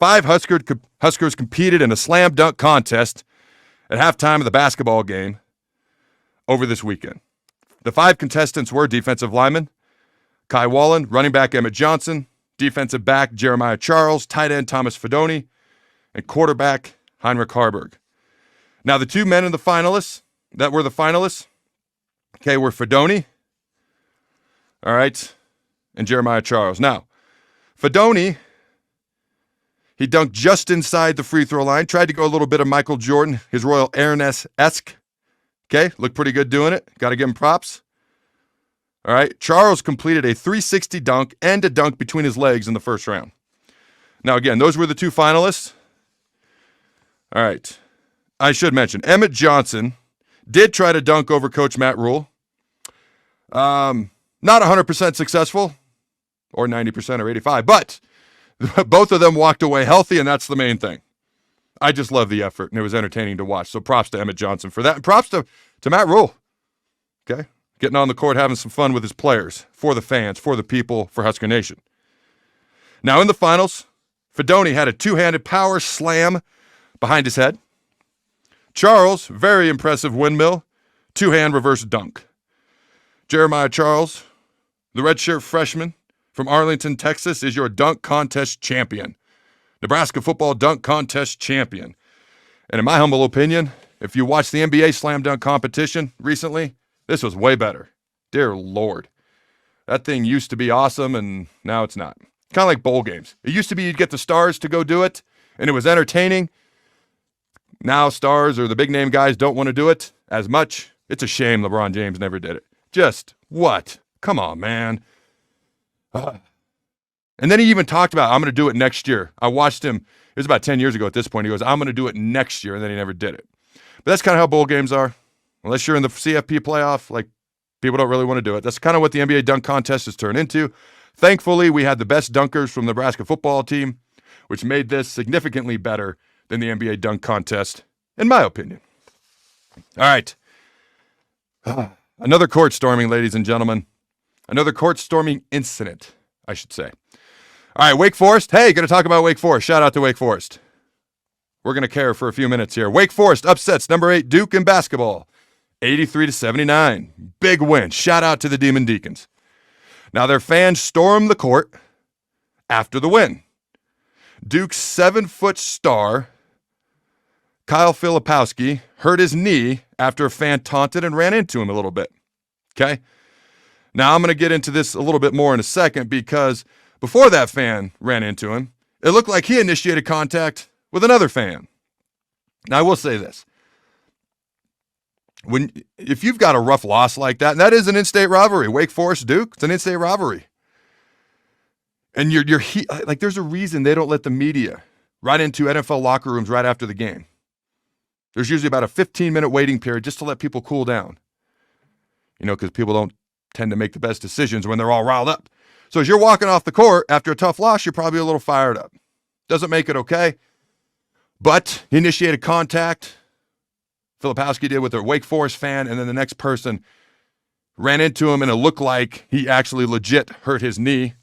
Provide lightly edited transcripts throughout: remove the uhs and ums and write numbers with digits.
5 Huskers competed in a slam dunk contest at halftime of the basketball game over this weekend. The 5 contestants were defensive lineman Kai Wallen, running back Emmett Johnson, defensive back Jeremiah Charles, tight end Thomas Fedoni, and quarterback Heinrich Harburg. Now, the 2 men in the finalists that were the finalists, were Fedoni, all right, and Jeremiah Charles. Now, Fedoni, he dunked just inside the free throw line, tried to go a little bit of Michael Jordan, his Royal Airness-esque. Looked pretty good doing it. Got to give him props. All right, Charles completed a 360 dunk and a dunk between his legs in the first round. Now, again, those were the 2 finalists. All right, I should mention, Emmett Johnson did try to dunk over Coach Matt Rule. Not 100% successful, or 90% or 85%, but both of them walked away healthy, and that's the main thing. I just love the effort, and it was entertaining to watch. So props to Emmett Johnson for that, and props to Matt Rule. Getting on the court, having some fun with his players, for the fans, for the people, for Husker Nation. Now in the finals, Fedoni had a 2-handed power slam behind his head. Charles, very impressive windmill, 2-hand reverse dunk. Jeremiah Charles, the redshirt freshman from Arlington, Texas, is your dunk contest champion. Nebraska football dunk contest champion. And in my humble opinion, if you watched the NBA slam dunk competition recently, this was way better. Dear Lord. That thing used to be awesome, and now it's not. Kind of like bowl games. It used to be you'd get the stars to go do it, and it was entertaining. Now stars or the big-name guys don't want to do it as much. It's a shame LeBron James never did it. Just, what? Come on, man. And then he even talked about, I'm going to do it next year. I watched him. It was about 10 years ago at this point. He goes, I'm going to do it next year, and then he never did it. But that's kind of how bowl games are. Unless you're in the CFP playoff, people don't really want to do it. That's kind of what the NBA dunk contest has turned into. Thankfully, we had the best dunkers from the Nebraska football team, which made this significantly better than the NBA dunk contest, in my opinion. All right. Another court storming, ladies and gentlemen. Another court storming incident, I should say. All right, Wake Forest. Hey, going to talk about Wake Forest. Shout out to Wake Forest. We're going to care for a few minutes here. Wake Forest upsets number 8 Duke in basketball, 83-79. Big win. Shout out to the Demon Deacons. Now, their fans stormed the court after the win. Duke's 7-foot star, Kyle Filipowski, hurt his knee after a fan taunted and ran into him a little bit. Now, I'm going to get into this a little bit more in a second because before that fan ran into him, it looked like he initiated contact with another fan. Now, I will say this. If you've got a rough loss like that, and that is an in-state rivalry, Wake Forest Duke, it's an in-state rivalry. And there's a reason they don't let the media right into NFL locker rooms right after the game. There's usually about a 15-minute waiting period just to let people cool down. Because people don't tend to make the best decisions when they're all riled up. So as you're walking off the court after a tough loss, you're probably a little fired up. Doesn't make it okay. But he initiated contact. Filipowski did with a Wake Forest fan, and then the next person ran into him, and it looked like he actually legit hurt his knee.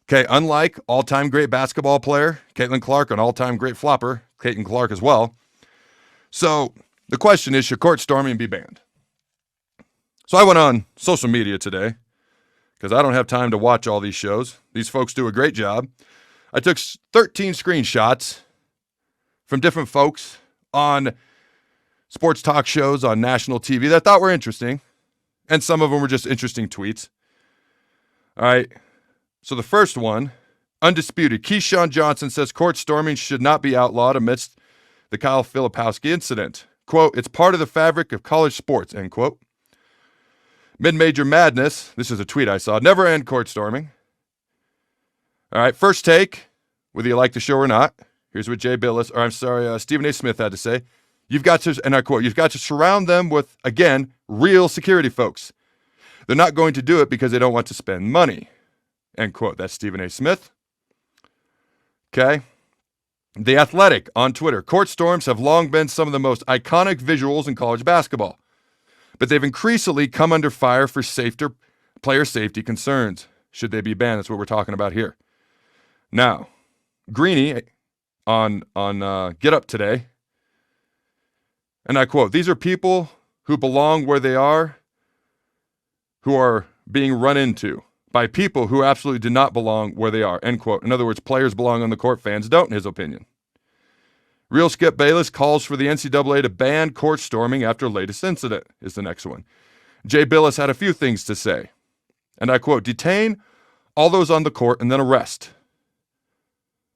Unlike all-time great basketball player, Caitlin Clark, an all-time great flopper, Caitlin Clark as well. So the question is, should court storming be banned? So I went on social media today, because I don't have time to watch all these shows. These folks do a great job. I took 13 screenshots from different folks on sports talk shows on national TV that I thought were interesting, and some of them were just interesting tweets. All right, so the first one, undisputed, Keyshawn Johnson says court storming should not be outlawed amidst the Kyle Filipowski incident. Quote, it's part of the fabric of college sports, end quote. Mid-major madness, this is a tweet I saw, never end court storming. All right, first take, whether you like the show or not. Here's what Stephen A. Smith had to say. You've got to, and I quote, you've got to surround them with, again, real security folks. They're not going to do it because they don't want to spend money, end quote. That's Stephen A. Smith. Okay. The Athletic on Twitter. Court storms have long been some of the most iconic visuals in college basketball, but they've increasingly come under fire for player safety concerns. Should they be banned? That's what we're talking about here. Now, Greeny, on Get Up today. And I quote, "These are people who belong where they are, who are being run into by people who absolutely do not belong where they are," end quote. In other words, players belong on the court, fans don't, in his opinion. Real Skip Bayless calls for the NCAA to ban court storming after latest incident is the next one. Jay Bilas had a few things to say. And I quote, "Detain all those on the court and then arrest.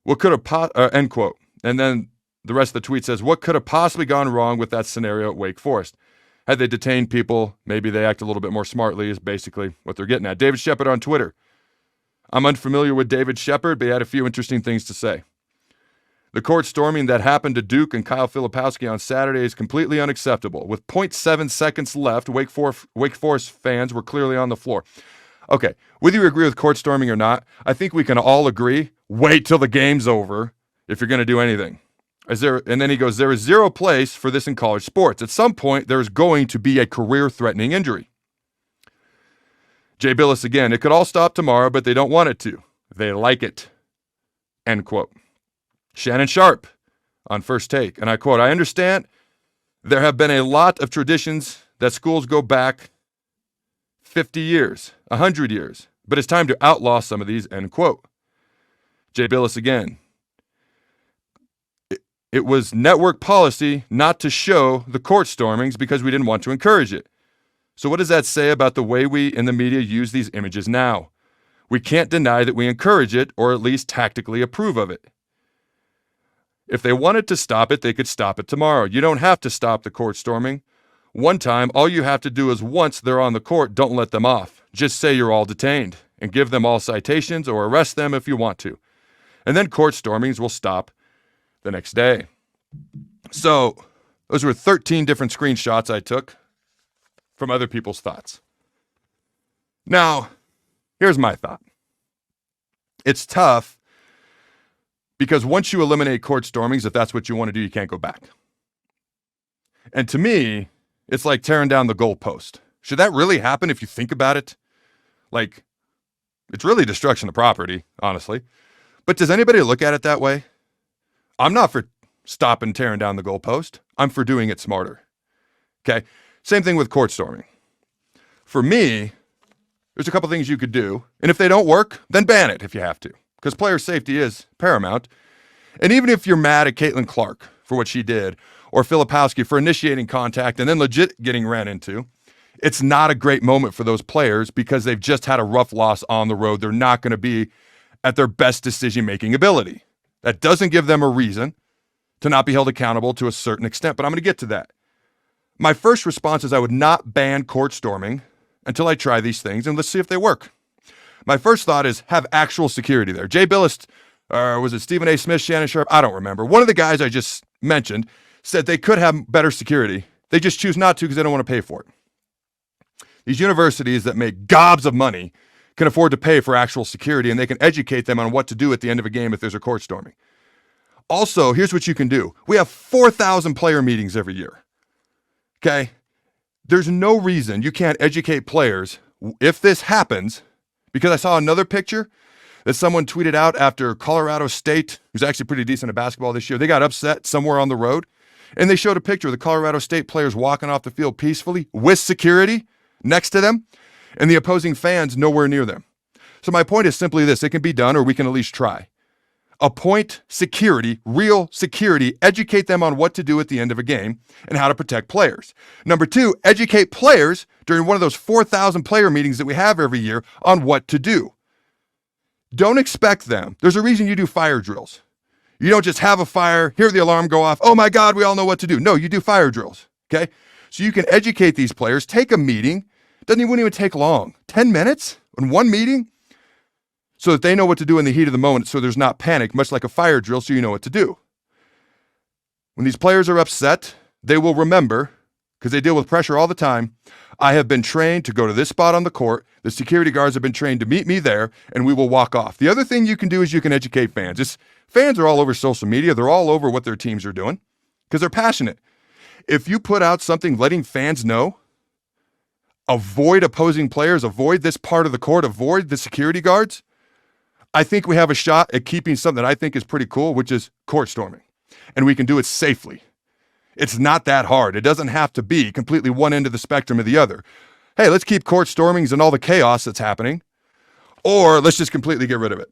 What could have, end quote. And then the rest of the tweet says, what could have possibly gone wrong with that scenario at Wake Forest? Had they detained people, maybe they act a little bit more smartly is basically what they're getting at." David Shepard on Twitter. "I'm unfamiliar with David Shepard, but he had a few interesting things to say. The court storming that happened to Duke and Kyle Filipowski on Saturday is completely unacceptable. With 0.7 seconds left, Wake Forest fans were clearly on the floor." Okay, whether you agree with court storming or not, I think we can all agree, wait till the game's over if you're going to do anything. And then he goes, "There is zero place for this in college sports. At some point, there is going to be a career-threatening injury." Jay Bilas again, "It could all stop tomorrow, but they don't want it to. They like it." End quote. Shannon Sharp on First Take, and I quote, "I understand there have been a lot of traditions that schools go back 50 years, 100 years, but it's time to outlaw some of these," end quote. Jay Bilas again, "It was network policy not to show the court stormings because we didn't want to encourage it. So what does that say about the way we in the media use these images now? We can't deny that we encourage it or at least tactically approve of it. If they wanted to stop it, they could stop it tomorrow. You don't have to stop the court storming. One time, all you have to do is once they're on the court, don't let them off. Just say you're all detained and give them all citations or arrest them if you want to. And then court stormings will stop the next day." So those were 13 different screenshots I took from other people's thoughts. Now, here's my thought. It's tough because once you eliminate court stormings, if that's what you want to do, you can't go back. And to me, it's like tearing down the goalpost. Should that really happen if you think about it? Like, it's really destruction of property, honestly. But does anybody look at it that way? I'm not for stopping tearing down the goalpost. I'm for doing it smarter. Okay? Same thing with court storming. For me, there's a couple things you could do. And if they don't work, then ban it if you have to. Because player safety is paramount. And even if you're mad at Caitlin Clark for what she did, or Filipowski for initiating contact and then legit getting ran into, it's not a great moment for those players because they've just had a rough loss on the road. They're not going to be at their best decision-making ability. That doesn't give them a reason to not be held accountable to a certain extent, but I'm going to get to that. My first response is I would not ban court storming until I try these things, and let's see if they work. My first thought is have actual security there. Jay Bilas, was it Stephen A. Smith, Shannon Sharp? I don't remember. One of the guys I just mentioned said they could have better security. They just choose not to because they don't want to pay for it. These universities that make gobs of money can afford to pay for actual security, and they can educate them on what to do at the end of a game if there's a court storming. Also, here's what you can do. We have 4,000 player meetings every year. Okay? There's no reason you can't educate players if this happens, because I saw another picture that someone tweeted out after Colorado State, who's actually pretty decent at basketball this year, they got upset somewhere on the road, and they showed a picture of the Colorado State players walking off the field peacefully with security next to them, and the opposing fans nowhere near them. So my point is simply this: it can be done, or we can at least try. Appoint security, real security, educate them on what to do at the end of a game and how to protect players. Number two, educate players during one of those 4,000 player meetings that we have every year on what to do. Don't expect them. There's a reason you do fire drills. You don't just have a fire, hear the alarm go off, oh my God, we all know what to do. No, you do fire drills, okay? So you can educate these players, take a meeting, wouldn't even take long, 10 minutes in one meeting, so that they know what to do in the heat of the moment so there's not panic, much like a fire drill, so you know what to do. When these players are upset, they will remember, because they deal with pressure all the time, I have been trained to go to this spot on the court, the security guards have been trained to meet me there, and we will walk off. The other thing you can do is you can educate fans. Fans are all over social media, they're all over what their teams are doing, because they're passionate. If you put out something letting fans know, avoid opposing players, avoid this part of the court, avoid the security guards, I think we have a shot at keeping something that I think is pretty cool, which is court storming. And we can do it safely. It's not that hard. It doesn't have to be completely one end of the spectrum or the other. Hey, let's keep court stormings and all the chaos that's happening, or let's just completely get rid of it.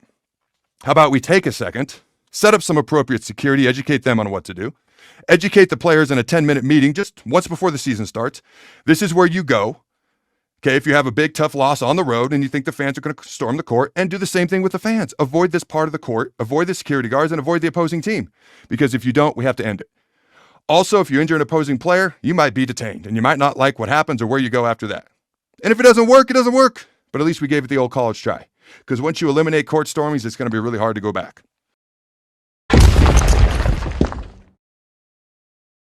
How about we take a second, set up some appropriate security, educate them on what to do, educate the players in a 10-minute meeting just once before the season starts. This is where you go. Okay, if you have a big, tough loss on the road and you think the fans are going to storm the court, and do the same thing with the fans. Avoid this part of the court, avoid the security guards, and avoid the opposing team. Because if you don't, we have to end it. Also, if you injure an opposing player, you might be detained, and you might not like what happens or where you go after that. And if it doesn't work, it doesn't work. But at least we gave it the old college try. Because once you eliminate court stormings, it's going to be really hard to go back.